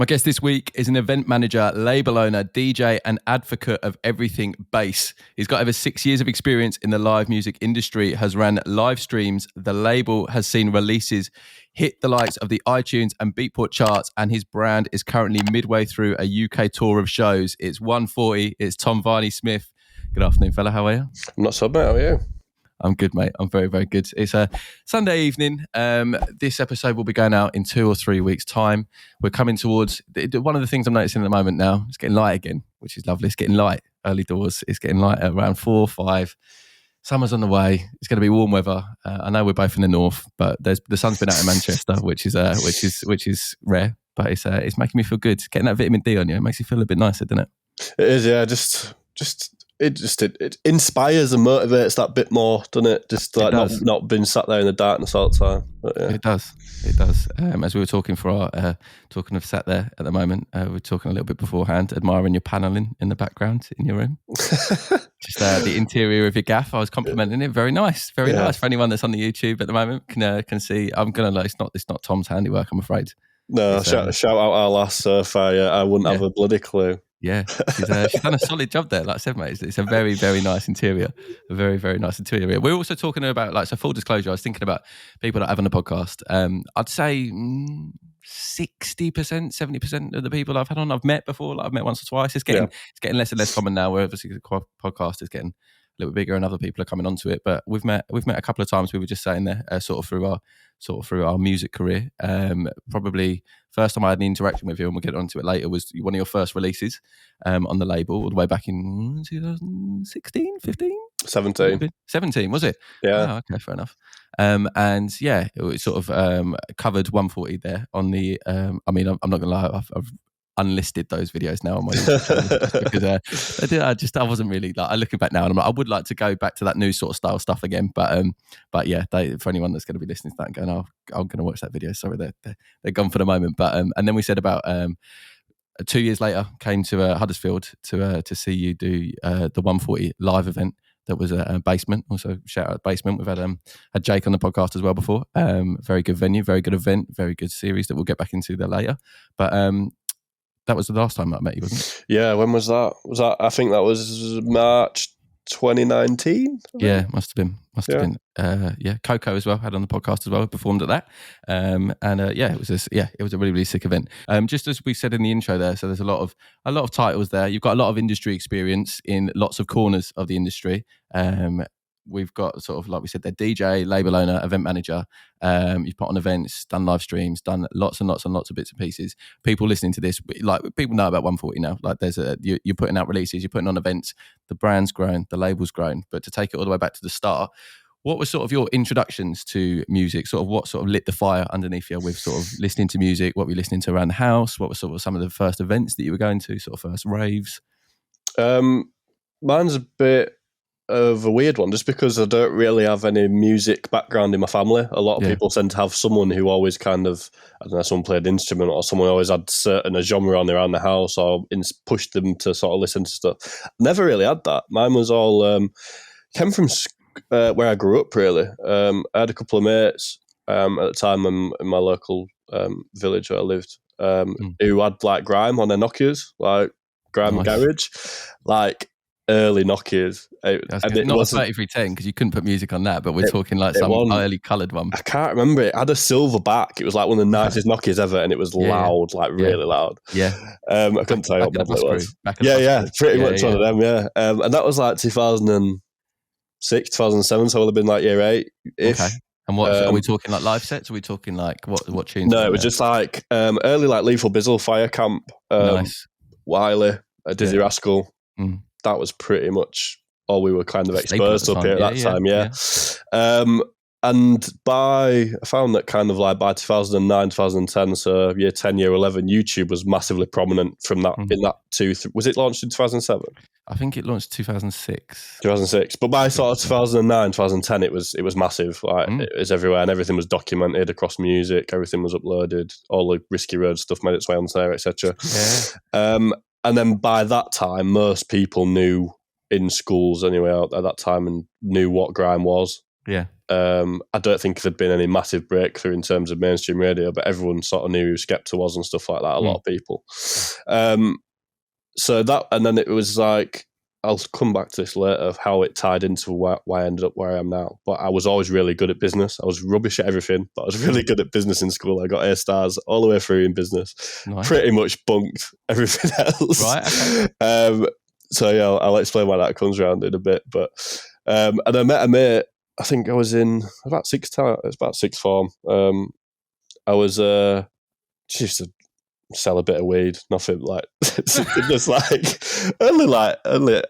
My guest this week is an event manager, label owner, DJ and advocate of everything bass. He's got over 6 years of experience in the live music industry, has ran live streams. The label has seen releases hit the likes of the iTunes and Beatport charts, and his brand is currently midway through a UK tour of shows. It's 1Forty. It's Tom Varney-Smith. Good afternoon, fella. How are you? I'm not so bad. How are you? I'm good, mate. I'm very, very good. It's a Sunday evening. This episode will be going out in 2 or 3 weeks' time. We're coming towards one of the things I'm noticing at the moment now. It's getting light again, which is lovely. It's getting light early doors. It's getting light at around 4 or 5. Summer's on the way. It's going to be warm weather. I know we're both in the north, but the sun's been out in Manchester, which is rare. But it's making me feel good. Getting that vitamin D on you, it makes you feel a bit nicer, doesn't it? It is, yeah. It inspires and motivates that bit more, doesn't it? Just like not being sat there in the darkness all the time. But, yeah. It does. As we were talking talking of sat there at the moment, we were talking a little bit beforehand, admiring your paneling in the background in your room. Just the interior of your gaff. I was complimenting it. Very nice, very nice. For anyone that's on the YouTube at the moment can see. I'm gonna like it's not Tom's handiwork, I'm afraid. No, shout out our last surfer. I wouldn't have a bloody clue. Yeah, she's done a solid job there. Like I said, mate, it's a very, very nice interior. A very, very nice interior. We're also talking about, so full disclosure, I was thinking about people that I have on the podcast. I'd say 60%, 70% of the people I've had on, I've met before. Like I've met once or twice. It's getting less and less common now, where obviously the podcast is getting a little bit bigger and other people are coming onto it. But we've met a couple of times. We were just saying there, sort of through our music career. Probably first time I had an interaction with you, and we'll get onto it later, was one of your first releases on the label, all the way back in 2016, 15? 17, was it? Yeah. Oh, okay, fair enough. And yeah, it was sort of covered 1Forty there on the, I'm not going to lie, I've unlisted those videos now on my YouTube channel because I wasn't really like, looking back now, and I'm like, I would like to go back to that new sort of style stuff again, but yeah, for anyone that's going to be listening to that and going, oh, I'm going to watch that video, sorry, they're gone for the moment. But and then we said about 2 years later, came to Huddersfield to see you do the 1Forty live event. That was a Basement. Also, shout out Basement. We've had Jake on the podcast as well before. Very good venue, very good event, very good series that we'll get back into there later. But that was the last time I met you, wasn't it? Yeah, when was that? I think that was March 2019? Yeah, must have been. Coco as well, had on the podcast as well, performed at that. It was a really, really sick event. Just as we said in the intro there, so there's a lot of titles there. You've got a lot of industry experience in lots of corners of the industry. We've got sort of, like we said, they're DJ, label owner, event manager. You've put on events, done live streams, done lots and lots and lots of bits and pieces. People listening to this, like people know about 1Forty now. Like you're putting out releases, you're putting on events. The brand's grown, the label's grown. But to take it all the way back to the start, what was sort of your introductions to music? Sort of what sort of lit the fire underneath you with sort of listening to music? What were you listening to around the house? What were sort of some of the first events that you were going to? Sort of first raves? Mine's a bit of a weird one, just because I don't really have any music background in my family. A lot of people tend to have someone who always kind of, I don't know, someone played an instrument, or someone always had a genre on around the house, or pushed them to sort of listen to stuff. Never really had that. Mine was all came from where I grew up, really. I had a couple of mates at the time in my local village where I lived, who had like grime on their Nokias, like grime garage, like early Nokias. Not a 3310, because you couldn't put music on that, but we're talking like some early coloured one. I can't remember. It had a silver back. It was like one of the nicest Nokias ever, and it was loud, really loud. Yeah. I couldn't tell you what model it was. Pretty much one of them, yeah. And that was like 2006, 2007, so I would have been like year 8-ish. Okay. And what are we talking, like live sets? Are we talking like what tunes? No, it was just like early like Lethal Bizzle, Fire Camp, nice. Wiley, Dizzy Rascal. That was pretty much all we were kind of exposed to up here at that time, and I found that kind of like by 2009, 2010, so year 10, year 11, YouTube was massively prominent from that, in that was it launched in 2007? I think it launched 2006. 2006. But by sort of 2009, 2010, it was massive. Like it was everywhere, and everything was documented across music, everything was uploaded, all the Risky Road stuff made its way onto there, etc. Yeah. And then by that time, most people knew in schools anyway at that time, and knew what grime was. Yeah. I don't think there'd been any massive breakthrough in terms of mainstream radio, but everyone sort of knew who Skepta was and stuff like that. A lot of people. So that, and then it was like, I'll come back to this later of how it tied into why I ended up where I am now. But I was always really good at business. I was rubbish at everything, but I was really good at business in school. I got A stars all the way through in business. Nice. Pretty much bunked everything else. Right. Okay. So yeah, I'll explain why that comes around in a bit. But and I met a mate. I think I was in about sixth form. I was just to sell a bit of weed, nothing like just only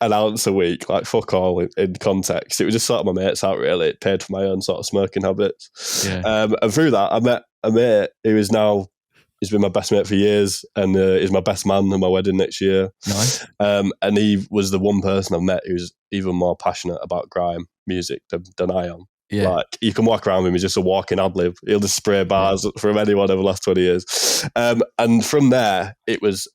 an ounce a week, like fuck all in context. It was just sort of my mates out really. It paid for my own sort of smoking habits. Yeah. And through that I met a mate who is now, he's been my best mate for years and is my best man at my wedding next year. Nice. And he was the one person I've met who's even more passionate about grime music than I am. Yeah. Like, you can walk around with him, he's just a walking ad-lib. He'll just spray bars from anyone over the last 20 years. And from there, it was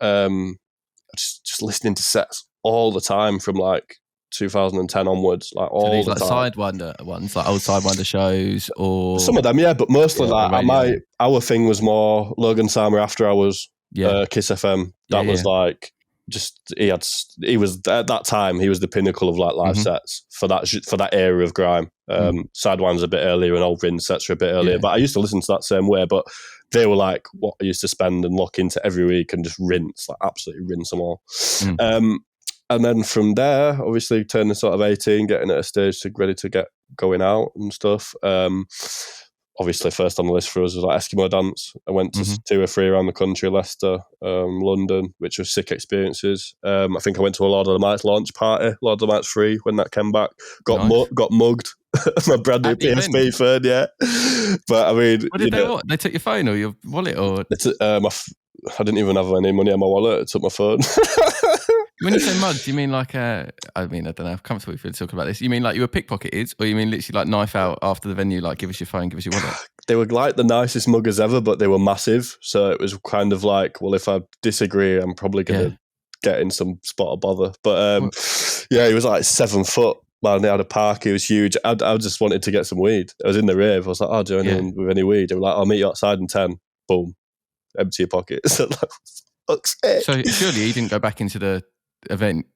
just listening to sets all the time from like 2010 onwards, like all these, the like time. Sidewinder ones, like old Sidewinder shows, or some of them, yeah, but mostly our thing was more Logan Sama After Hours, Kiss FM. That was like, just he was at that time, he was the pinnacle of like live sets for that era of grime. Sidewind's a bit earlier and old Rin sets are a bit earlier, but I used to listen to that same way. But they were like what I used to spend and lock into every week and just rinse, like absolutely rinse them all. And then from there, obviously turning sort of 18, getting at a stage ready to get going out and stuff. Obviously, first on the list for us was like Eskimo Dance. I went to 2 or 3 around the country, Leicester, London, which was sick experiences. I think I went to a Lord of the Mites launch party, Lord of the Mites 3, when that came back. Got mugged. My brand new PSP phone, yeah. But I mean, what did they want? They took your phone or your wallet, or I didn't even have any money on my wallet. It took my phone. When you say mugged, do you mean like I don't know, I'm comfortable if you're talking about this. You mean like you were pickpocketed, or you mean literally like knife out after the venue, like give us your phone, give us your wallet? They were like the nicest muggers ever, but they were massive. So it was kind of like, well, if I disagree, I'm probably going to get in some spot of bother. But he was like 7 foot. Man, they had a park. It was huge. I just wanted to get some weed. I was in the rave. I was like, "Oh, do you know anyone with any weed?" They were like, "I'll meet you outside in 10." Boom, empty your pocket. So surely he didn't go back into the event.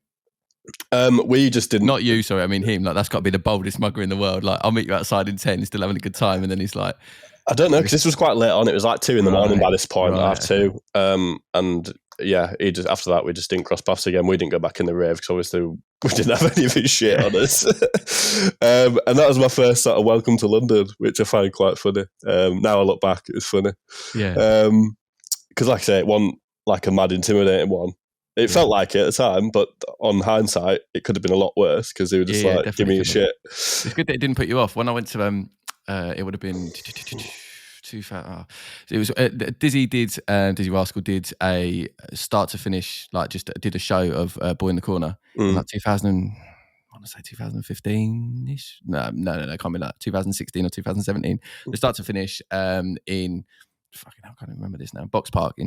We just didn't. Not you, sorry. I mean him. Like, that's got to be the boldest mugger in the world. Like, I'll meet you outside in 10. He's still having a good time, and then he's like, I don't know, because this was quite late on. It was like 2 in the morning by this point. Half 2. And yeah, he just, after that we just didn't cross paths again. We didn't go back in the rave because obviously we didn't have any of his shit on us. And that was my first sort of welcome to London, which I find quite funny. Now I look back, it was funny. Yeah. Because like I say, it wasn't like a mad intimidating one. It felt like it at the time, but on hindsight, it could have been a lot worse because they were just like, give me your shit. It's good that it didn't put you off. When I went to, it would have been 2000. It was Dizzy Rascal did a start to finish, like just did a show of Boy in the Corner in like 2000. I want to say 2015-ish. No, it can't be that. 2016 or 2017. The start to finish in. Fucking hell, I can't remember this now. Box Park it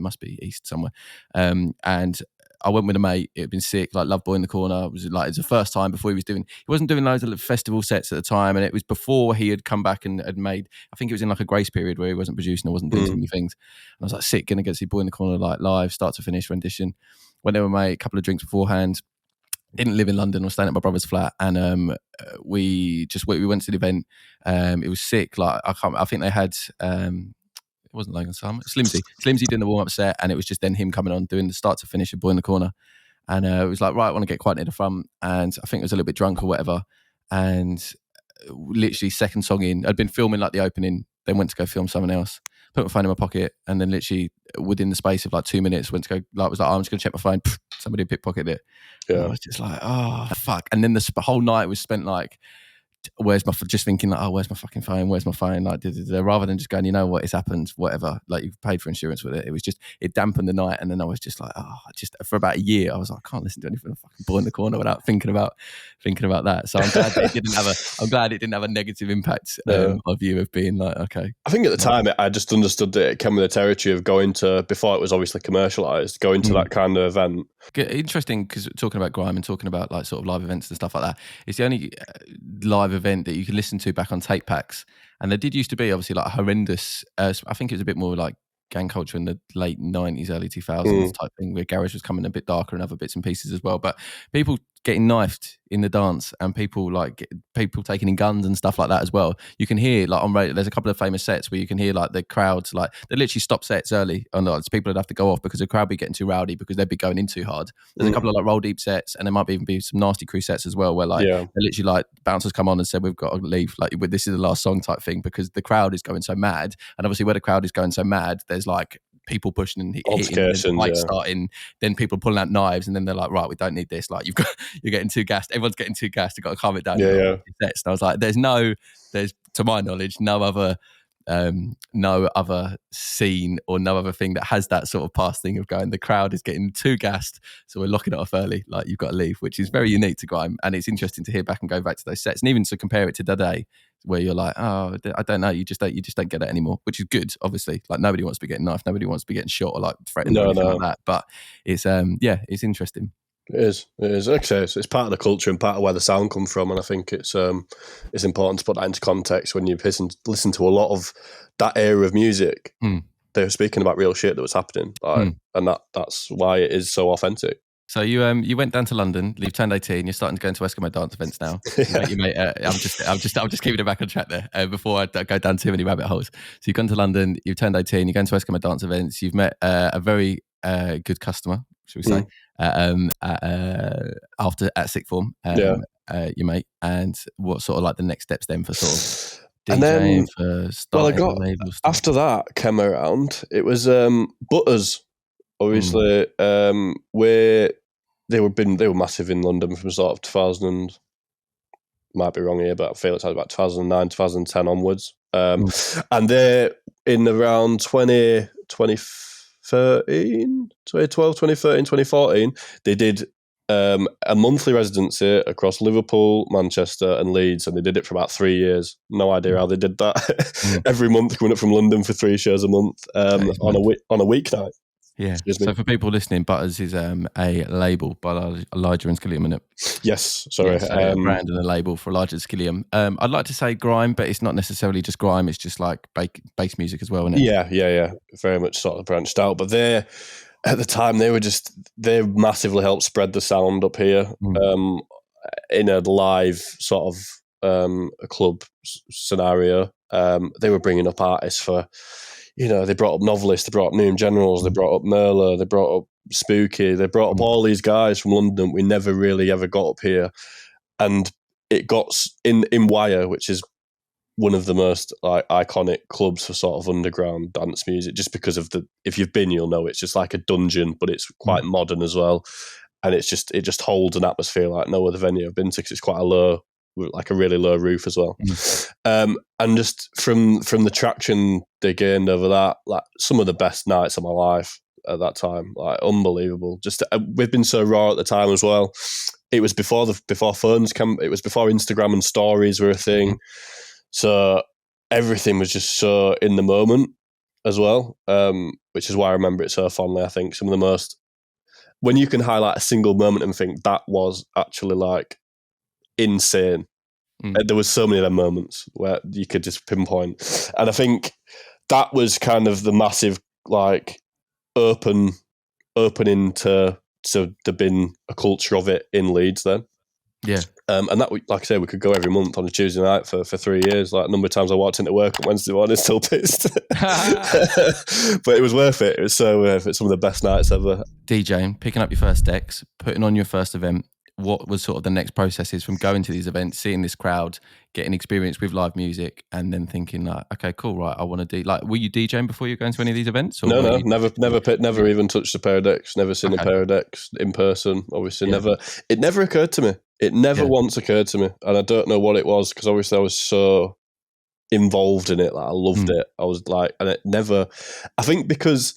must be east somewhere. And I went with a mate. It had been sick. Like, Love Boy in the Corner. It was the first time before he wasn't doing loads of festival sets at the time, and it was before he had come back and had made. I think it was in like a grace period where he wasn't producing or wasn't doing too many things. And I was like, sick, gonna get to see Boy in the Corner like live, start to finish rendition. Went there with my mate, a couple of drinks beforehand. Didn't live in London. I was staying at my brother's flat, and we went to the event. It was sick. Like, I think they had. It wasn't Logan Sam. Slimsy doing the warm up set, and it was just then him coming on doing the start to finish of Boy in the Corner. And it was like, right, I want to get quite near the front, and I think I was a little bit drunk or whatever. And literally second song in, I'd been filming like the opening, then went to go film someone else. Put my phone in my pocket, and then literally within the space of like 2 minutes, went to go. Like, was like, I'm just gonna check my phone. Somebody pickpocketed it. Yeah, and I was just like, oh fuck. And then the whole night was spent like just thinking like, oh, where's my fucking phone? Where's my phone? Like, rather than just going, you know what, it's happened, whatever. Like, you've paid for insurance with it. It was just, it dampened the night. And then I was just like, for about a year, I was like, I can't listen to anything. I'm fucking boy in the corner without thinking about that. So I'm glad it didn't have a negative impact of you of being like, okay. I think at the time I just understood that it came with the territory of going to, before it was obviously commercialised, going to that kind of event. Interesting, because talking about grime and talking about like sort of live events and stuff like that, it's the only live event that you can listen to back on tape packs. And there did used to be obviously like horrendous, I think it was a bit more like gang culture in the late 90s, early 2000s type thing, where garage was coming a bit darker and other bits and pieces as well. But people getting knifed in the dance and people taking in guns and stuff like that as well. You can hear like on radio, there's a couple of famous sets where you can hear like the crowds, like they literally stop sets early on the people would have to go off because the crowd be getting too rowdy because they'd be going in too hard. There's a couple of like roll deep sets, and there might even be some nasty crew sets as well where like they're literally like bouncers come on and said we've got to leave, like this is the last song type thing, because the crowd is going so mad. And obviously where the crowd is going so mad, there's like people pushing and hitting, like starting, then people pulling out knives, and then they're like, right, we don't need this. Like you're getting too gassed. Everyone's getting too gassed. You've got to calm it down. Sets. And I was like, there's to my knowledge, no other scene or no other thing that has that sort of past thing of going, the crowd is getting too gassed, so we're locking it off early. Like you've got to leave, which is very unique to grime, and it's interesting to hear back and go back to those sets, and even to compare it to today, where you're like, oh, I don't know, you just don't get it anymore, which is good, obviously. Like nobody wants to be getting knifed, nobody wants to be getting shot or like threatened or anything like that. But it's it's interesting. It is. Like I say, it's part of the culture and part of where the sound come from, and I think it's important to put that into context when you listen to a lot of that era of music. They were speaking about real shit that was happening, and that's why it is so authentic. So you went down to London, you've turned 18, you're starting to go into Eskimo dance events now. I'm just keeping it back on track there before I go down too many rabbit holes. So you've gone to London, you've turned 18, you're going to Eskimo dance events, you've met a very good customer, should we say, at sixth form, your mate. And what sort of like the next steps then for sort of DJing, for starting after that came around, it was Butters. Obviously, they were massive in London from sort of 2000. Might be wrong here, but I feel it's about 2009, 2010 onwards. And they're in around 2013, 2014, they did a monthly residency across Liverpool, Manchester and Leeds, and they did it for about 3 years. No idea how they did that. Every month coming up from London for 3 shows a month on a weeknight. Yeah. So for people listening, Butters is a label by Elijah and Skilliam, isn't it? Yes. Sorry. A brand and a label for Elijah and Skilliam. I'd like to say grime, but it's not necessarily just grime. It's just like bass music as well, isn't it? Yeah. Very much sort of branched out. But at the time, they massively helped spread the sound up here in a live sort of a club scenario. They were bringing up artists for... they brought up novelists, they brought up Newham Generals, they brought up Merla, they brought up Spooky, they brought up all these guys from London we never really ever got up here. And it got in Wire, which is one of the most iconic clubs for sort of underground dance music, just because of if you've been, you'll know it's just like a dungeon, but it's quite modern as well. And it just holds an atmosphere like no other venue I've been to, because it's quite a really low roof as well. And just from the traction they gained over that, like some of the best nights of my life at that time, like unbelievable. Just we've been so raw at the time as well. It was before phones came. It was before Instagram and stories were a thing. So everything was just so in the moment as well, which is why I remember it so fondly. I think some of the most, when you can highlight a single moment and think that was actually like insane. There was so many of them moments where you could just pinpoint, and I think that was kind of the massive like opening to there been a culture of it in Leeds then. Yeah. And that, like I say, we could go every month on a Tuesday night for 3 years. Like a number of times I walked into work on Wednesday morning still pissed. But it was worth it. It was so worth it. Some of the best nights ever. DJing, picking up your first decks, putting on your first event. What was sort of the next processes from going to these events, seeing this crowd, getting experience with live music, and then thinking like, okay, cool, right, I want to do, like, were you DJing before you were going to any of these events? Or no, never even touched a pair of decks, never seen a pair of decks in person, obviously. It never occurred to me. It never once occurred to me, and I don't know what it was, because obviously I was so involved in it, like I loved it. I was like, and it never, I think because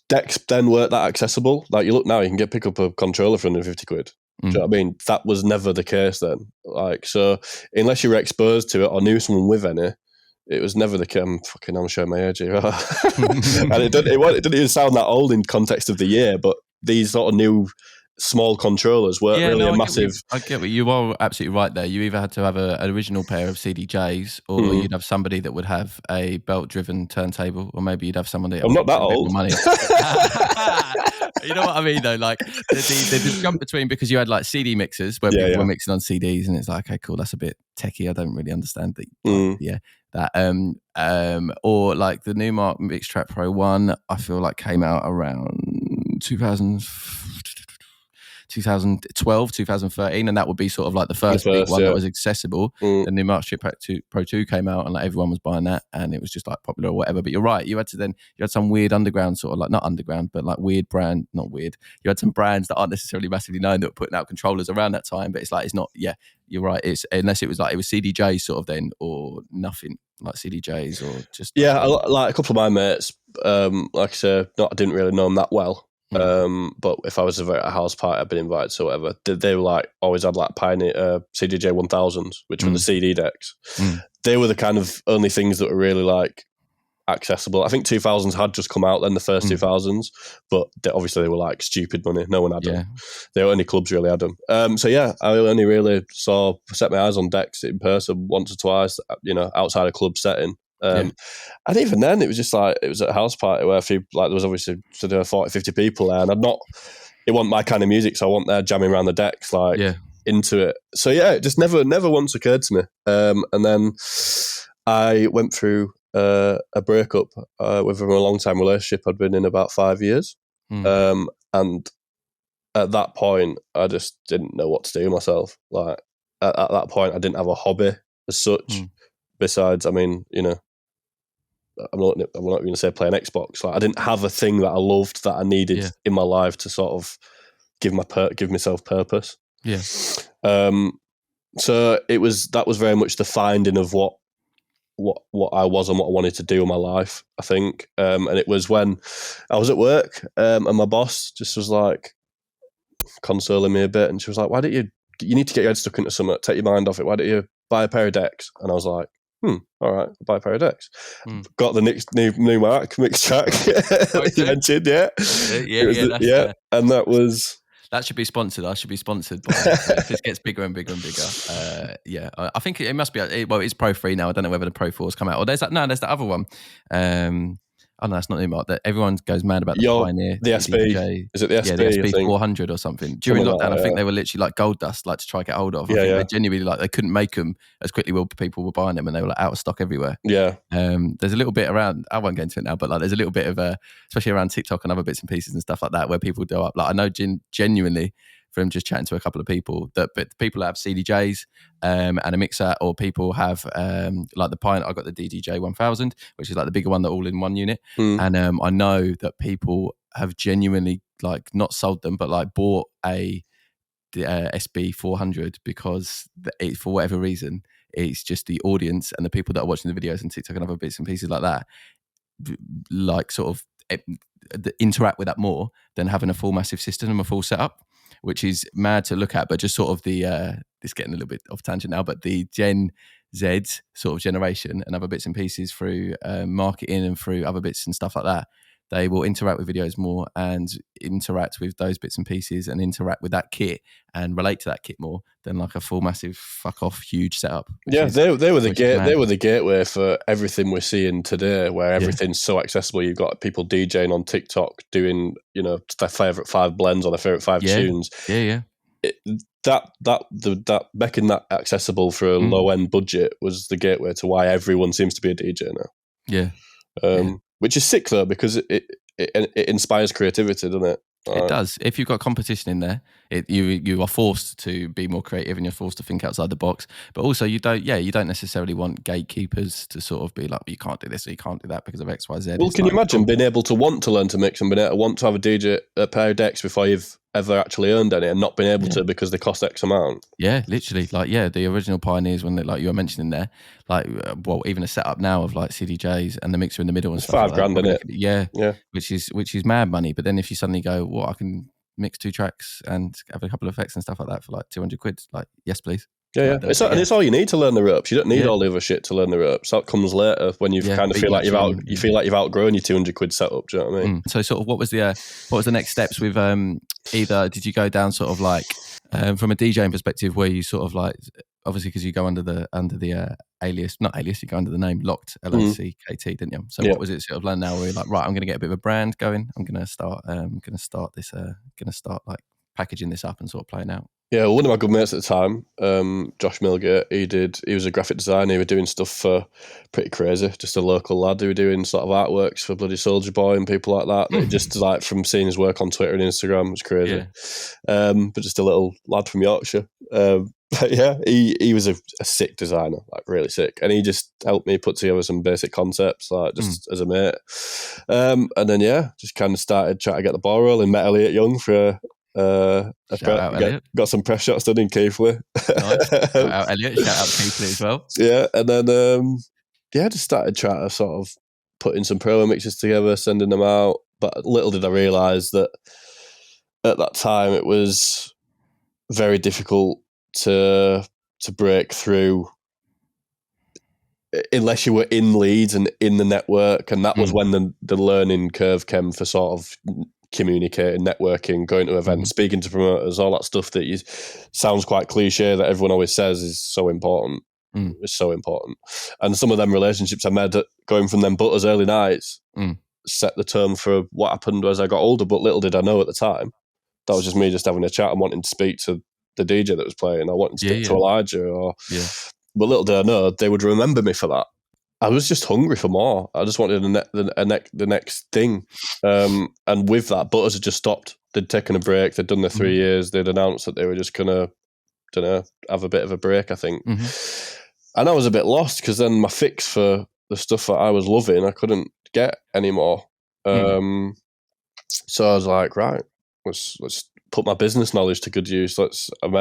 decks then weren't that accessible. Like, you look now, you can pick up a controller for £150. Do you know what I mean? That was never the case then. Like, so unless you were exposed to it or knew someone with any, it was never the case. I'm showing my age here. And it didn't even sound that old in context of the year, but these sort of new small controllers weren't really a massive. I get what you are absolutely right there. You either had to have an original pair of CDJs, or you'd have somebody that would have a belt-driven turntable, or maybe you'd have someone that. I'm not that old. Money. You know what I mean, though? Like the jump between, because you had like CD mixers where people were mixing on CDs, and it's like, okay, cool, that's a bit techie. I don't really understand that. That or like the Numark Mixtrack Pro 1, I feel like came out around 2012, 2013, and that would be sort of like the first big one that was accessible. The new March Chip Pro 2 came out, and like everyone was buying that, and it was just like popular or whatever. But you're right, you had some weird underground, sort of like, not underground, but like weird brand, not weird. You had some brands that aren't necessarily massively known that were putting out controllers around that time, but it's like, it's not, you're right. It's, unless it was CDJs sort of then, or nothing like CDJs, or just like a couple of my mates, like I say, I didn't really know them that well. But if I was at a house party, I'd been invited to whatever, they were like, always had like Pioneer CDJ 1000s, which were the CD decks. They were the kind of only things that were really like accessible. I think 2000s had just come out then, the first 2000s, but obviously they were like stupid money. No one had them. They were only clubs really had them. I only really set my eyes on decks in person once or twice, outside a club setting. And even then, it was just like, it was at a house party where there was obviously 40, 50 people there, and it wasn't my kind of music, so I wasn't there jamming around the decks into it. So it just never once occurred to me. And then I went through a breakup with a long-time relationship I'd been in about 5 years. And at that point, I just didn't know what to do myself. Like, at that point, I didn't have a hobby as such. Besides, I'm not going to say play an Xbox. Like, I didn't have a thing that I loved, that I needed in my life to sort of give myself purpose. So that was very much the finding of what I was and what I wanted to do in my life, I think. And it was when I was at work, and my boss just was like consoling me a bit, and she was like, "Why don't you need to get your head stuck into something, take your mind off it. Why don't you buy a pair of decks?" And I was like, all right, I'll buy a pair of decks. Got the new Mark mix track you mentioned, and that was... That should be sponsored. I should be sponsored by it. This gets bigger and bigger and bigger. I think it must be, it's Pro 3 now. I don't know whether the Pro 4's come out. Or there's the other one. Oh no, that's not Numark. That everyone goes mad about the Pioneer. The SP. DJ. Is it the SP? Yeah, the SP 400 or something. During lockdown, I think they were literally like gold dust, like to try to get hold of. I think they genuinely, like, they couldn't make them as quickly while people were buying them, and they were like out of stock everywhere. Yeah. There's a little bit around, I won't get into it now, but like there's a little bit of especially around TikTok and other bits and pieces and stuff like that, where people do up. Like, I know genuinely from just chatting to a couple of people that people have CDJs and a mixer, or people have like the Pioneer. I got the DDJ 1000, which is like the bigger one, that all in one unit. And I know that people have genuinely like not sold them, but like bought the SB 400 because for whatever reason, it's just the audience and the people that are watching the videos and TikTok and other bits and pieces like that, like sort of interact with that more than having a full massive system and a full setup, which is mad to look at. But just sort of this getting a little bit off tangent now, but the Gen Z sort of generation and other bits and pieces through marketing and through other bits and stuff like that, they will interact with videos more and interact with those bits and pieces and interact with that kit and relate to that kit more than like a full massive fuck off huge setup. They were the gateway for everything we're seeing today, where everything's so accessible. You've got people DJing on TikTok doing, their favourite 5 blends or their favourite 5 tunes. That making that accessible for a low end budget was the gateway to why everyone seems to be a DJ now. Which is sick though, because it inspires creativity, doesn't it? It does. If you've got competition in there, you are forced to be more creative and you're forced to think outside the box. But also, you don't necessarily want gatekeepers to sort of be like, you can't do this or you can't do that because of X, Y, Z. Well, can you imagine being able to want to learn to mix and being able to want to have a pair of decks before you've ever actually earned any and not been able to because they cost X amount. Yeah, literally. Like, the original pioneers, when they, like you were mentioning there, like, well, even a setup now of like CDJs and the mixer in the middle and It's stuff. $5,000, isn't it? Yeah. Which is mad money. But then if you suddenly go, well, I can mix 2 tracks and have a couple of effects and stuff like that for like 200 quid. Like, yes, please. Yeah. It's all you need to learn the ropes. You don't need all the other shit to learn the ropes. That comes later when you kind of feel like you've outgrown your 200 quid setup. Do you know what I mean? So sort of what was the next steps with either did you go down sort of like from a DJing perspective where you sort of like, obviously because you go under the alias, not alias, you go under the name Locked LLC KT, didn't you? So what was it sort of like now where you're like, right, I'm going to get a bit of a brand going. I'm going to start like packaging this up and sort of playing out. Yeah, one of my good mates at the time, Josh Milgate, he was a graphic designer. He was doing stuff for Pretty Crazy, just a local lad who was doing sort of artworks for bloody Soulja Boy and people like that. That just like from seeing his work on Twitter and Instagram was crazy. Yeah. But just a little lad from Yorkshire. But yeah, he was a sick designer, like really sick. And he just helped me put together some basic concepts, like just as a mate. And then just kind of started trying to get the ball rolling. Met Elliot Young for got some press shots done in Keighley. Nice. Shout out Elliot, shout out Keighley as well. Yeah, and then just started trying to sort of putting some promo mixes together, sending them out. But little did I realise that at that time it was very difficult to break through unless you were in Leeds and in the network, and that was when the learning curve came for sort of communicating, networking, going to events, speaking to promoters, all that stuff that sounds quite cliche that everyone always says is so important. It's so important. And some of them relationships I made going from them Butters early nights set the tone for what happened as I got older, but little did I know at the time. That was just me just having a chat and wanting to speak to the DJ that was playing. I wanted to speak to Elijah. But little did I know they would remember me for that. I was just hungry for more. I just wanted the next thing. And with that, Butters had just stopped. They'd taken a break. They'd done their 3 years. They'd announced that they were just going to, have a bit of a break, I think. And I was a bit lost because then my fix for the stuff that I was loving, I couldn't get anymore. So I was like, right, let's put my business knowledge to good use. I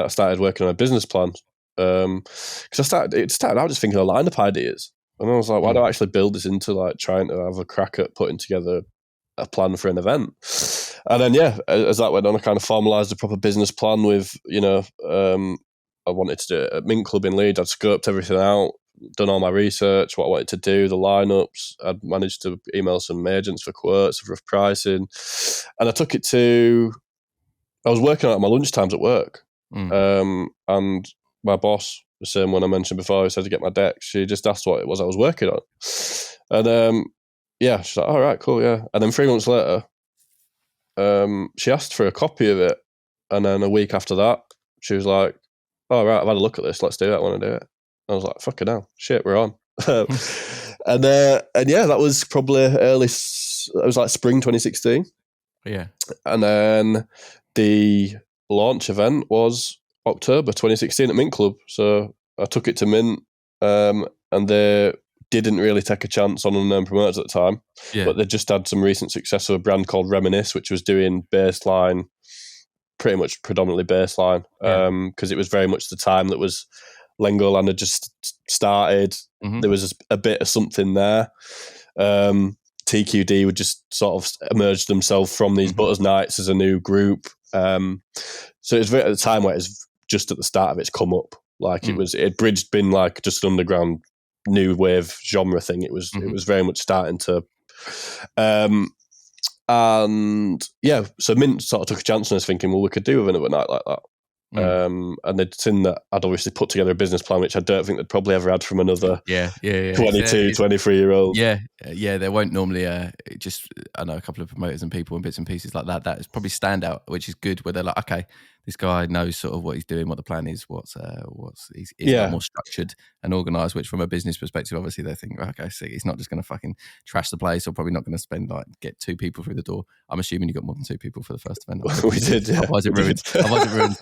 started working on a business plan. Because it started out just thinking of lineup ideas. And I was like, why don't I actually build this into like trying to have a crack at putting together a plan for an event? And then, as that went on, I kind of formalised a proper business plan with, I wanted to do it at Mint Club in Leeds. I'd scoped everything out, done all my research, what I wanted to do, the lineups. I'd managed to email some agents for quotes, for rough pricing. And I took it I was working out at my lunchtimes at work. And my boss, the same one I mentioned before, who said to get my deck, she just asked what it was I was working on. And she's like, all right, cool, yeah. And then 3 months later, she asked for a copy of it. And then a week after that, she was like, all right, I've had a look at this, let's do it, I want to do it. I was like, fucking hell, shit, we're on. And that was probably it was like spring 2016. Yeah. And then the launch event was October 2016 at Mint Club. So I took it to Mint, and they didn't really take a chance on unknown promoters at the time, but they just had some recent success of a brand called Reminisce, which was doing baseline, pretty much predominantly baseline, because it was very much the time that was Lengoland had just started. There was a bit of something there. TQD would just sort of emerge themselves from these Butters Nights as a new group. So it was at the time where it was just at the start of its come up. Like it bridged been like just an underground new wave genre thing. It was very much starting to so Mint sort of took a chance on us thinking, well, we could do with another night like that. And they'd seen that I'd obviously put together a business plan, which I don't think they'd probably ever had from another 22, 23-year-old. Yeah, they won't normally I know a couple of promoters and people and bits and pieces like that is probably stand out, which is good, where they're like, okay, this guy knows sort of what he's doing, what the plan is, he's a lot more structured and organised, which from a business perspective, obviously they think, okay, see, he's not just going to fucking trash the place, or probably not going to get 2 people through the door. I'm assuming you got more than 2 people for the first event. We did, yeah. Otherwise it ruined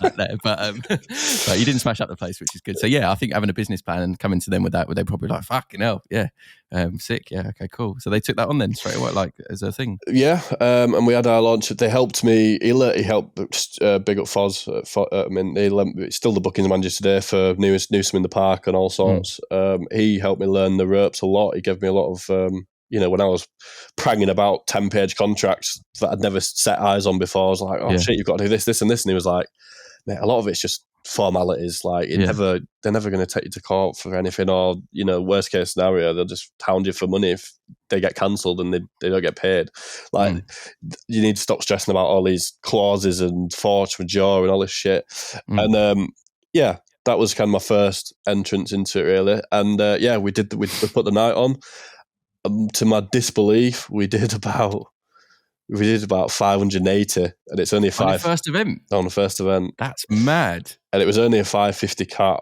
that there. But you didn't smash up the place, which is good. So yeah, I think having a business plan and coming to them with that, they're probably like, fucking hell, yeah. Sick, yeah, okay, cool. So they took that on then straight away, like as a thing. Yeah, and we had our launch. They helped me. He helped big up Foz. I mean, he's still the bookings manager today for Newsome in the Park and all sorts. He helped me learn the ropes a lot. He gave me a lot of, when I was pranging about 10-page contracts that I'd never set eyes on before. I was like, shit, you've got to do this, this, and this. And he was like, mate, a lot of it's just formalities. Like they're never going to take you to court for anything, or worst case scenario, they'll just hound you for money if they get cancelled and they don't get paid. Like you need to stop stressing about all these clauses and force majeure and all this shit. And that was kind of my first entrance into it, really. And we put the night on. To my disbelief, we did about 580, and it's only on the first event. On the first event, that's mad. And it was only a 550 cap.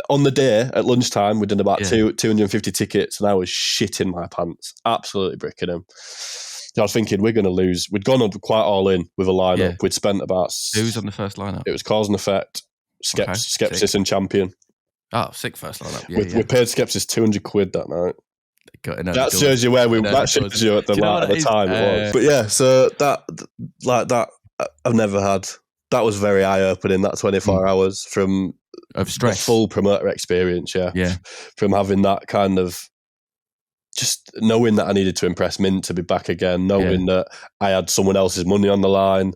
On the day at lunchtime, we did about 250 tickets, and I was shitting my pants, absolutely bricking them. I was thinking we're going to lose. We'd gone on quite all in with a lineup. Yeah. We'd spent about. Who's on the first lineup? It was Cause and Effect, Skepsis, and Champion. Oh, sick first lineup. We paid Skepsis £200 that night. That shows you where that shows you at the time it was. But yeah, so that I've never had. That was very eye opening. That 24 hours from of stress, full promoter experience. Yeah, from having that kind of just knowing that I needed to impress Mint to be back again, knowing that I had someone else's money on the line.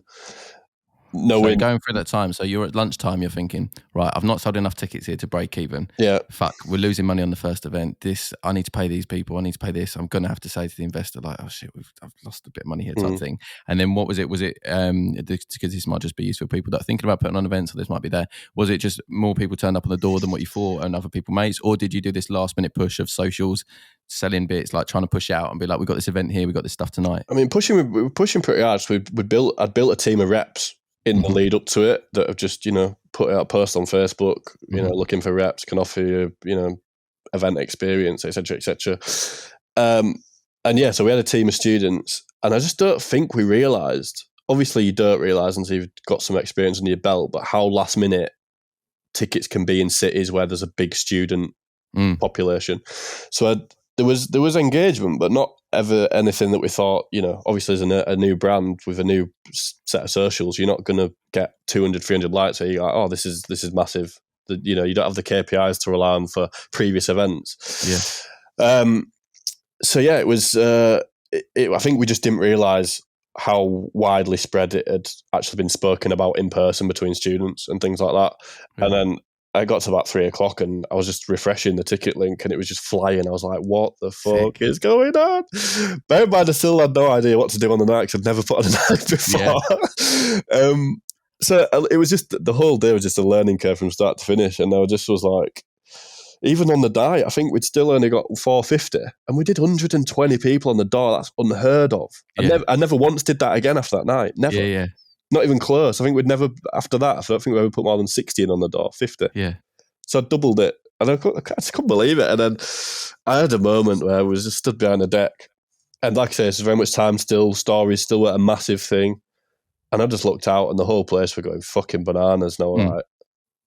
So going through that time, so you're at lunchtime, you're thinking, right, I've not sold enough tickets here to break even. Yeah. Fuck, we're losing money on the first event. I need to pay these people. I need to pay this. I'm going to have to say to the investor, like, oh shit, I've lost a bit of money here type thing. And then what was it? Was it, because this might just be useful for people that are thinking about putting on events, or this might be there. Was it just more people turned up on the door than what you thought and other people mates? Or did you do this last minute push of socials, selling bits, like trying to push out and be like, we've got this event here, we've got this stuff tonight? I mean, we were pushing pretty hard. So I'd built a team of reps in the lead up to it that have just, put out a post on Facebook, looking for reps, can offer you, event experience, etc., etc. So we had a team of students, and I just don't think we realised, obviously you don't realise until you've got some experience under your belt, but how last minute tickets can be in cities where there's a big student population. So there was engagement, but not ever anything that we thought, obviously as a new brand with a new set of socials, you're not going to get 200, 300 likes where you're like, oh, this is massive. You don't have the KPIs to rely on for previous events. Yeah. It was, I think we just didn't realise how widely spread it had actually been spoken about in person between students and things like that. Mm-hmm. And then I got to about 3:00 and I was just refreshing the ticket link and it was just flying. I was like, what the fuck is going on? Bear in mind, I still had no idea what to do on the night because I've never put on a night before. Yeah. So it was just, the whole day was just a learning curve from start to finish. And I just was like, even on the night, I think we'd still only got 450 and we did 120 people on the door. That's unheard of. Yeah. I never once did that again after that night. Never. Yeah. Not even close. I think we'd never, after that, I don't think we ever put more than 60 in on the door, 50. Yeah. So I doubled it. And I just couldn't believe it. And then I had a moment where I was just stood behind the deck. And like I say, it's very much time still, stories still were a massive thing. And I just looked out and the whole place were going fucking bananas. And I was like,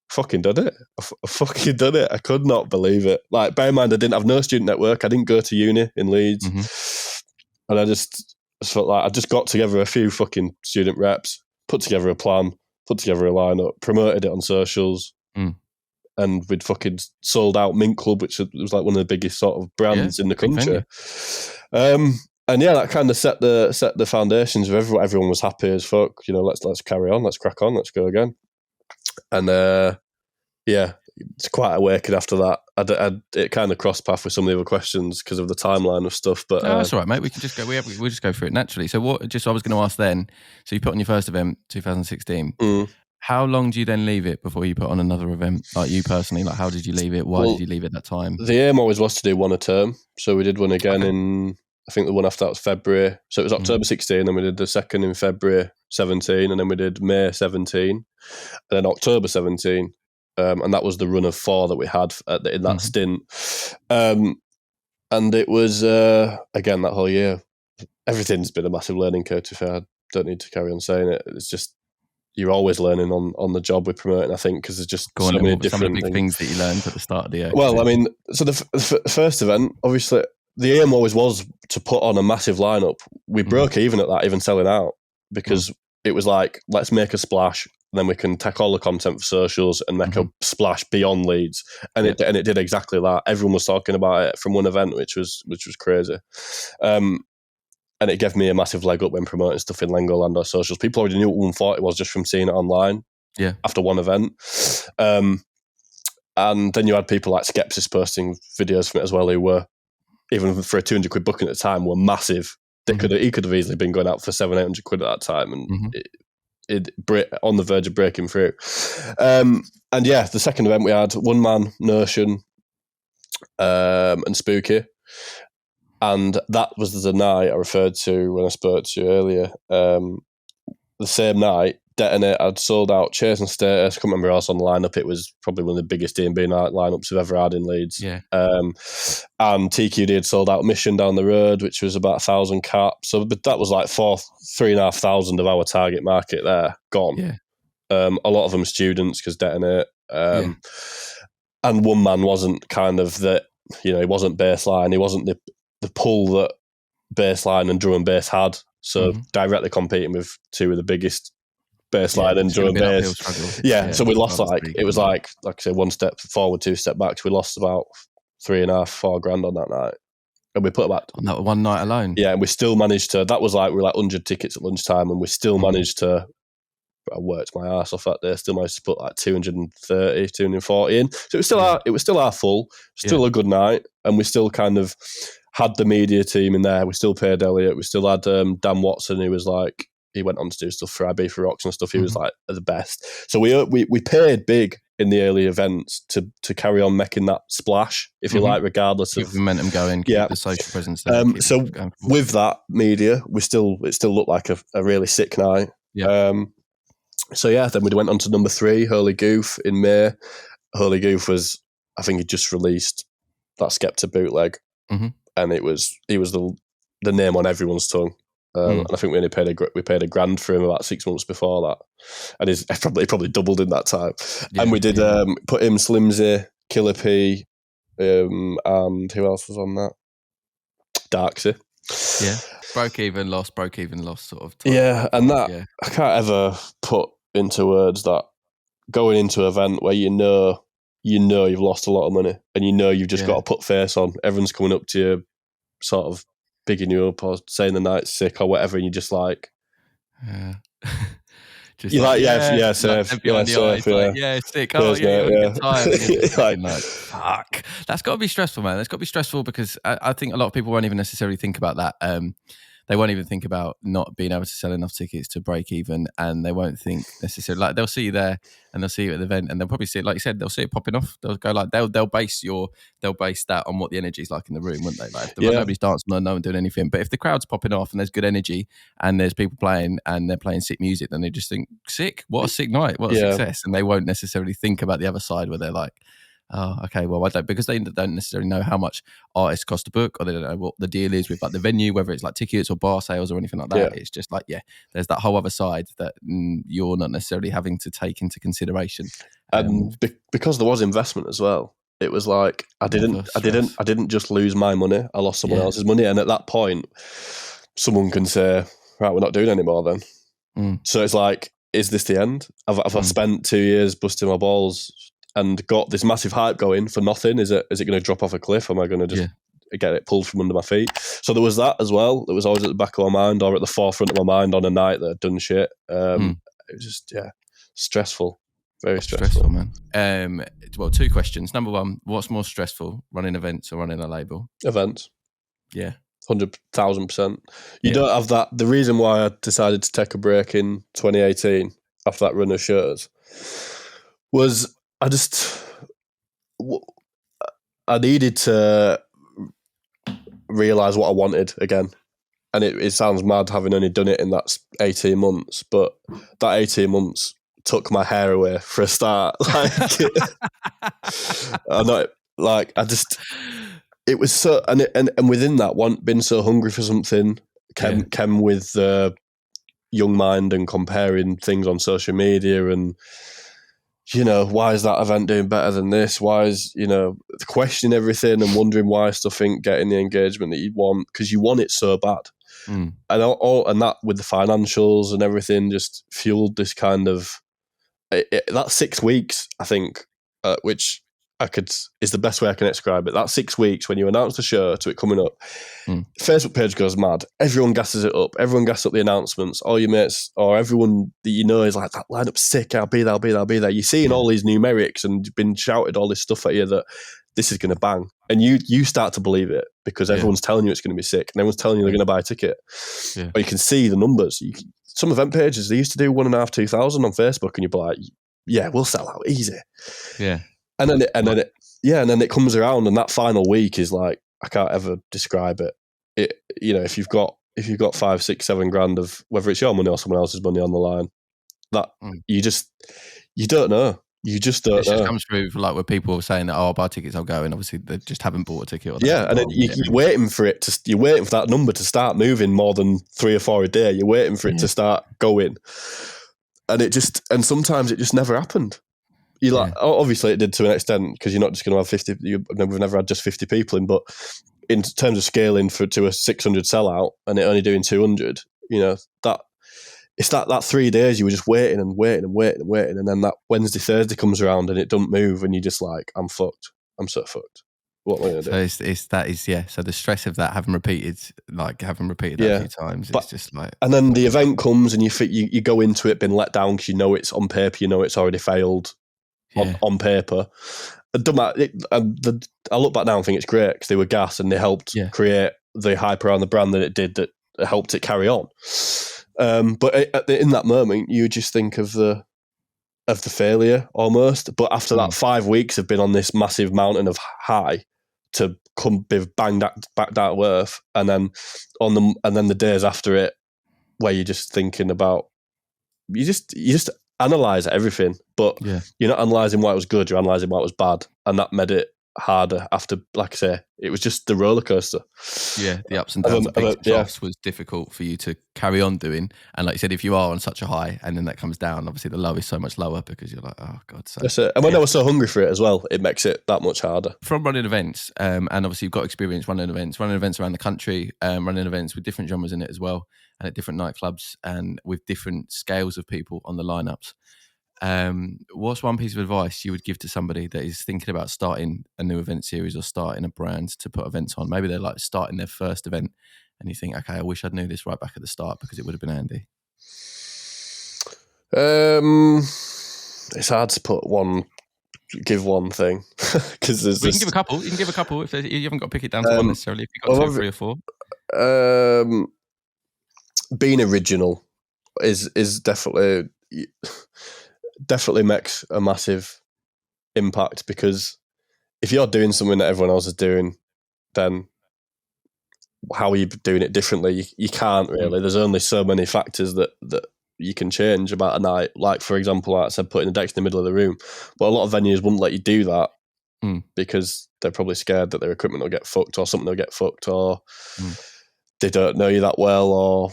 fucking done it. I fucking done it. I could not believe it. Like, bear in mind, I didn't have no student network. I didn't go to uni in Leeds. Mm-hmm. And I just felt like I just got together a few fucking student reps, put together a plan, put together a lineup, promoted it on socials, and we'd fucking sold out Mint Club, which was like one of the biggest sort of brands in the country. And yeah, that kind of set the foundations of everyone was happy as fuck. Let's carry on, let's crack on, let's go again. And it's quite awakening after that. It kind of crossed path with some of the other questions because of the timeline of stuff. But no, that's all right, mate. We can just go. We'll just go through it naturally. So I was going to ask then. So you put on your first event, 2016. How long do you then leave it before you put on another event? Like you personally, like how did you leave it? Why did you leave it that time? The aim always was to do one a term. So we did one again in, I think the one after that was February. So it was October 16, and we did the second in February 17, and then we did May 17, and then October 17. And that was the run of 4 that we had in that stint. And it was, again, that whole year, everything's been a massive learning curve, to be fair. I don't need to carry on saying it. It's just, you're always learning on the job with promoting, I think, because there's just so many different things that you learned at the start of the year. Well, I mean, so the first event, obviously, the aim always was to put on a massive lineup. We broke even at that, even selling out, because it was like, let's make a splash, then we can take all the content for socials and make a splash beyond Leeds. And it did exactly that. Everyone was talking about it from one event, which was crazy. And it gave me a massive leg up when promoting stuff in Legoland or socials. People already knew what 1Forty was just from seeing it online after one event. And then you had people like Skepsis posting videos from it as well, who were, even for a 200 quid booking at the time, were massive. He could have easily been going out for 700-800 quid at that time, and it on the verge of breaking through. And yeah, the second event we had One Man, Notion, and Spooky. And that was the night I referred to when I spoke to you earlier. The same night, Detonate had sold out Chase and Status. I can't remember who else on the lineup. It was probably one of the biggest D&B night lineups we've ever had in Leeds. Yeah. And TQD had sold out Mission down the road, which was about 1,000 caps. So that was like 3,500 of our target market there gone. Yeah. A lot of them students, because Detonate. And One Man wasn't kind of he wasn't baseline. He wasn't the pull that baseline and drum and bass had. So directly competing with two of the biggest baseline and drum and bass. So we lost it was like I say, 1 step forward, 2 step back. So we lost about 3.5-4 grand on that night. And we put about on that one night alone. Yeah, and we still managed to, that was like, we were like 100 tickets at lunchtime, and we still managed to, I worked my ass off that day, still managed to put like 230, 240 in. So it was still our full, still a good night, and we still kind of had the media team in there. We still paid Elliot. We still had Dan Watson, who was like, he went on to do stuff for IB for Rocks and stuff. He was like the best. So we paid big in the early events to carry on making that splash, if you like, regardless keep of the momentum going, keep the social presence there. So with that media, it still looked like a really sick night. Then we went on to number 3, Holy Goof, in May. Holy Goof was, I think he just released that Skepta bootleg, and he was the name on everyone's tongue. And I think we only paid a grand for him about 6 months before that, and he probably doubled in that time. And we did put him, Slimsy, Killer P, and who else was on that? Darksy. Yeah, broke even, lost sort of. And that I can't ever put into words that going into an event where you know you've lost a lot of money, and you've just got to put face on. Everyone's coming up to you, sort of bigging you up or saying the night's sick or whatever, and you're just like, just you're like, safe, sick. Oh, good time. Like, fuck. That's got to be stressful, man. That's got to be stressful, because I think a lot of people won't even necessarily think about that. They won't even think about not being able to sell enough tickets to break even, and they won't think necessarily, like, they'll see you there and they'll see you at the event, and they'll probably see it, like you said, they'll see it popping off. They'll go like, they'll base that on what the energy is like in the room, wouldn't they? Like, if nobody's dancing, no one doing anything, but if the crowd's popping off and there's good energy and there's people playing and they're playing sick music, then they just think, sick, what a sick night, what a success, and they won't necessarily think about the other side where they're like, oh, okay, well, I don't, because they don't necessarily know how much artists cost to book, or they don't know what the deal is with like the venue, whether it's like tickets or bar sales or anything like that. It's just like, there's that whole other side that you're not necessarily having to take into consideration. And because there was investment as well, it was like I didn't just lose my money, I lost someone else's money, and at that point, someone can say, right, we're not doing any more then. So it's like, is this the end? I've spent 2 years busting my balls and got this massive hype going for nothing. Is it going to drop off a cliff? Am I going to just get it pulled from under my feet? So there was that as well. It was always at the back of my mind, or at the forefront of my mind on a night that I'd done shit. It was just, stressful. Very stressful, man. Well, 2 questions. Number 1, what's more stressful, running events or running a label? Events. Yeah. 100,000%. You don't have that. The reason why I decided to take a break in 2018 after that run of shows was I needed to realise what I wanted again. and it sounds mad having only done it in that 18 months, but that 18 months took my hair away for a start. It was so, and within that, been so hungry for something, came with young mind and comparing things on social media and, why is that event doing better than this? Why is, questioning everything and wondering why stuff ain't getting the engagement that you want, because you want it so bad. And that with the financials and everything just fueled this kind of, that 6 weeks, I think, which is the best way I can describe it. That 6 weeks when you announce the show to it coming up, Facebook page goes mad. Everyone gasses it up. Everyone gasses up the announcements. All your mates or everyone that you know is like, that lineup's sick. I'll be there. You're seeing all these numerics and you've been shouted all this stuff at you that this is going to bang. And you start to believe it because everyone's telling you it's going to be sick and everyone's telling you they're going to buy a ticket. Yeah. Or you can see the numbers. Some event pages, they used to do 1,500, 2,000 on Facebook and you'd be like, yeah, we'll sell out easy. Yeah. And then it comes around, and that final week is like, I can't ever describe it. If you've got 5, 6, 7 grand of whether it's your money or someone else's money on the line, that you don't know. You just don't know. It just comes through like where people are saying that, I'll buy tickets, I'll go, and obviously they just haven't bought a ticket. And then you're waiting for you're waiting for that number to start moving more than 3 or 4 a day. You're waiting for it to start going, and sometimes it just never happened. Obviously it did to an extent because you're not just going to have 50. We've never had just 50 people in, but in terms of scaling to a 600 sellout and it only doing 200, that it's that 3 days you were just waiting, and then that Wednesday, Thursday comes around and it doesn't move, and you're just like, I'm fucked. I'm so fucked. What am I going to do? So the stress of that having repeated that a few times, it's just like. And then the event comes, and you go into it being let down because you know it's on paper, it's already failed. On paper, I look back now and think it's great because they were gas and they helped create the hype around the brand that it did, that helped it carry on. But in that moment, you just think of the failure almost. But after that 5 weeks have been on this massive mountain of high to come be banged back down to earth, and then the days after it where you're just thinking about you just analyze everything, but you're not analysing why it was good, you're analysing why it was bad, and that made it harder after, like I say, it was just the roller coaster. Yeah, the ups and downs of was difficult for you to carry on doing, and like you said, if you are on such a high and then that comes down, obviously the low is so much lower because you're like, oh god. So that's it. And when I was so hungry for it as well, it makes it that much harder. From running events, and obviously you've got experience running events around the country, running events with different genres in it as well, and at different nightclubs and with different scales of people on the lineups. What's one piece of advice you would give to somebody that is thinking about starting a new event series or starting a brand to put events on? Maybe they're like starting their first event and you think, okay, I wish I'd knew this right back at the start because it would have been handy. It's hard to give one thing because you can give a couple. You can give a couple if you haven't got to pick it down to one necessarily. If you've got 2 or 3 or 4, being original is definitely makes a massive impact, because if you're doing something that everyone else is doing, then how are you doing it differently? You can't really. There's only so many factors that you can change about a night. Like, for example, like I said, putting a deck in the middle of the room. Well, a lot of venues wouldn't let you do that because they're probably scared that their equipment will get fucked or something will get fucked, or they don't know you that well, or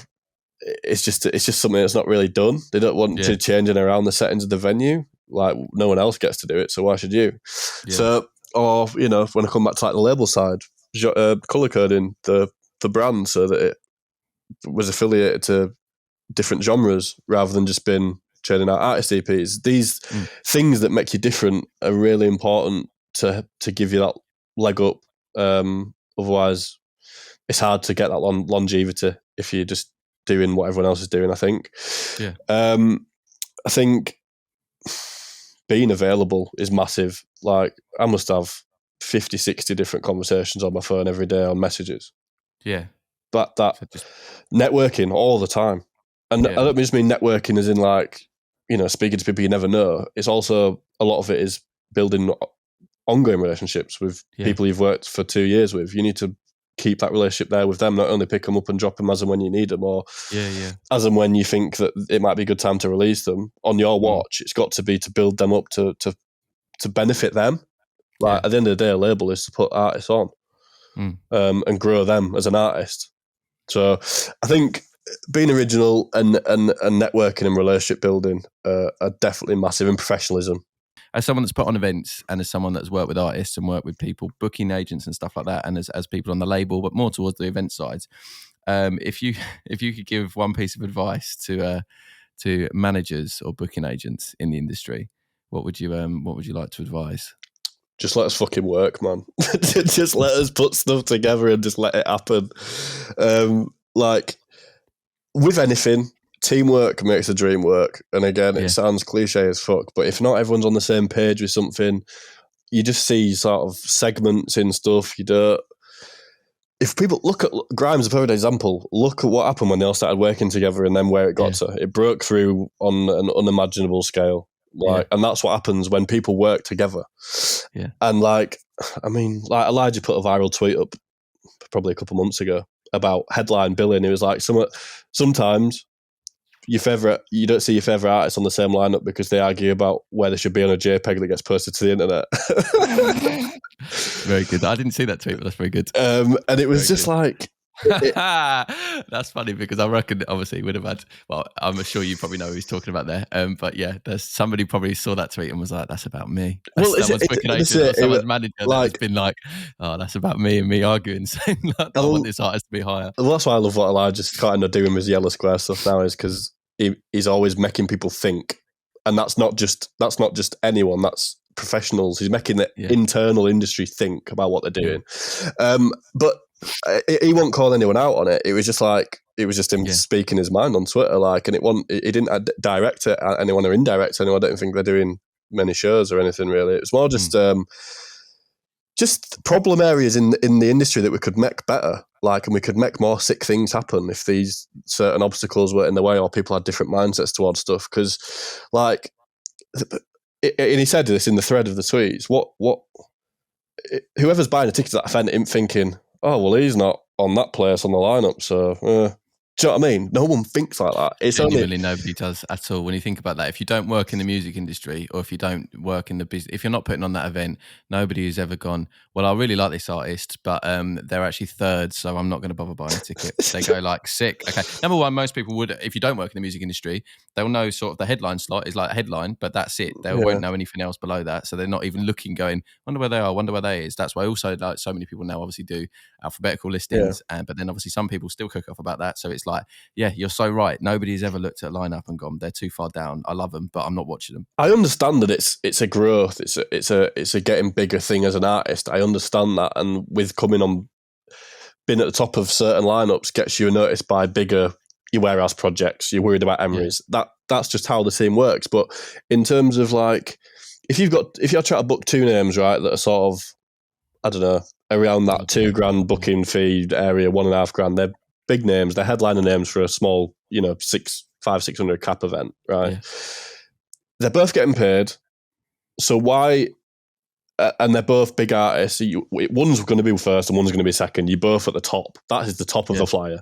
it's just something that's not really done. They don't want to change around the settings of the venue. Like, no one else gets to do it, so why should you? Yeah. So, or when I come back to like the label side, color coding the brand so that it was affiliated to different genres rather than just been churning out artist EPs. These things that make you different are really important to give you that leg up. Otherwise, it's hard to get that longevity if you're just doing what everyone else is doing, I think. Yeah. I think being available is massive. Like, I must have 50, 60 different conversations on my phone every day on messages. Yeah. That networking all the time. And I don't just mean networking as in like, speaking to people you never know. It's also, a lot of it is building ongoing relationships with people you've worked for 2 years with. You need to keep that relationship there with them, not only pick them up and drop them as and when you need them, or as and when you think that it might be a good time to release them on your watch. It's got to be to build them up to benefit them. Like at the end of the day, a label is to put artists on and grow them as an artist. So I think being original and networking and relationship building are definitely massive, in professionalism. As someone that's put on events and as someone that's worked with artists and worked with people, booking agents and stuff like that, and as people on the label, but more towards the event side, if you could give one piece of advice to managers or booking agents in the industry, what would you like to advise? Just let us fucking work, man. Just let us put stuff together and just let it happen. Like with anything, teamwork makes the dream work. And again, it sounds cliche as fuck, but if not everyone's on the same page with something, you just see sort of segments in stuff. You don't. If people look at Grime's a perfect example, look at what happened when they all started working together and then where it got to. It broke through on an unimaginable scale. And that's what happens when people work together. Yeah. And Elijah put a viral tweet up probably a couple of months ago about headline billing. It was like sometimes you don't see your favourite artist on the same lineup because they argue about where they should be on a JPEG that gets posted to the internet. Very good. I didn't see that tweet, but that's very good. And it was very just good. Like... That's funny because I reckon obviously he would have had, well, I'm sure you probably know who he's talking about there, but yeah, there's somebody probably saw that tweet and was like, that's about me. Someone's manager that's been like, oh, that's about me and me arguing, saying I want this artist to be higher. Well, that's why I love what Elijah's kind of doing with Yellow Square stuff now, is because he's always making people think, and that's not just anyone, that's professionals. He's making the internal industry think about what they're doing. But he won't call anyone out on it. It was just him speaking his mind on Twitter, and he didn't direct it at anyone or indirect anyone. I don't think they're doing many shows or anything really. It was more just problem areas in the industry that we could make better, and we could make more sick things happen if these certain obstacles were in the way or people had different mindsets towards stuff. Because, and he said this in the thread of the tweets, whoever's buying a ticket to that event isn't thinking, oh, well, he's not on that place on the lineup, so... do you know what I mean? No one thinks like that. It's genuinely nobody does at all. When you think about that, if you don't work in the music industry or if you don't work in the business, if you're not putting on that event, nobody has ever gone, well, I really like this artist, but they're actually third, so I'm not going to bother buying a ticket. They go like, sick. Okay. Number one, most people would, if you don't work in the music industry, they'll know sort of the headline slot is like a headline, but that's it. They won't know anything else below that. So they're not even looking, going, wonder where they are, wonder where they is. That's why also so many people now obviously do alphabetical listings, but then obviously some people still cook off about that. So it's like, yeah, you're so right. Nobody's ever looked at a lineup and gone, they're too far down. I love them, but I'm not watching them. I understand that it's a growth. It's a getting bigger thing as an artist. I understand that, and with being at the top of certain lineups gets you noticed by bigger your warehouse projects. You're worried about Emery's. That's just how the scene works. But in terms of if you're trying to book two names, right, that are sort of, I don't know, around that $2,000 booking fee area, $1,500, they're big names, they're headliner names for a small, 600 cap event, right? Yeah. They're both getting paid. So why, and they're both big artists. One's going to be first and one's going to be second. You're both at the top. That is the top of the flyer.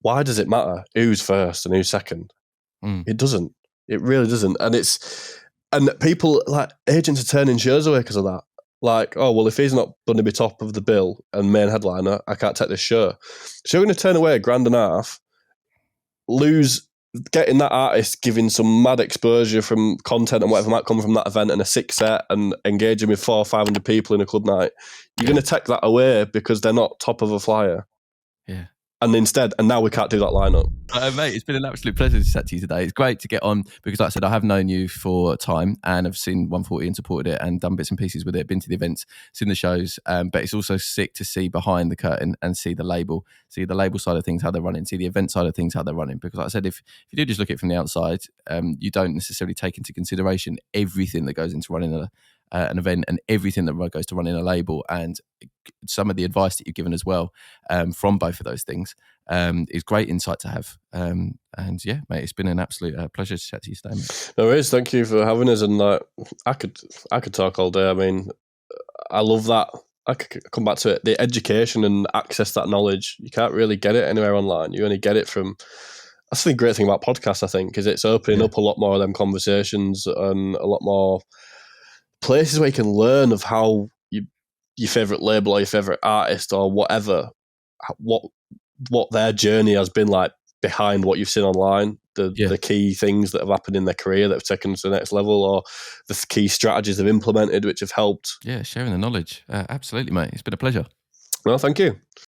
Why does it matter who's first and who's second? It doesn't. It really doesn't. And people, agents are turning shows away because of that. Oh, well, if he's not going to be top of the bill and main headliner, I can't take this show. So you're going to turn away $1,500, lose getting that artist, giving some mad exposure from content and whatever might come from that event and a 6 set and engaging with 400 or 500 people in a club night. You're going to take that away because they're not top of a flyer. Yeah. And now we can't do that lineup. Mate, it's been an absolute pleasure to chat to you today. It's great to get on because, like I said, I have known you for time and I've seen 1Forty and supported it and done bits and pieces with it, been to the events, seen the shows, but it's also sick to see behind the curtain and see the label side of things, how they're running, see the event side of things, how they're running. Because like I said, if you do just look at it from the outside, you don't necessarily take into consideration everything that goes into running an event and everything that goes to running a label, and some of the advice that you've given as well from both of those things is great insight to have. And yeah, mate, it's been an absolute pleasure to chat to you today, mate. No worries, thank you for having us. And I could talk all day. I mean, I love that. I come back to it, the education and access to that knowledge, you can't really get it anywhere online. You only get it from... That's the great thing about podcasts, I think, is it's opening up a lot more of them conversations and a lot more places where you can learn of how your favourite label or your favourite artist or whatever, what their journey has been like behind what you've seen online, the key things that have happened in their career that have taken to the next level, or the key strategies they've implemented which have helped. Yeah, sharing the knowledge. Absolutely, mate. It's been a pleasure. Well, thank you.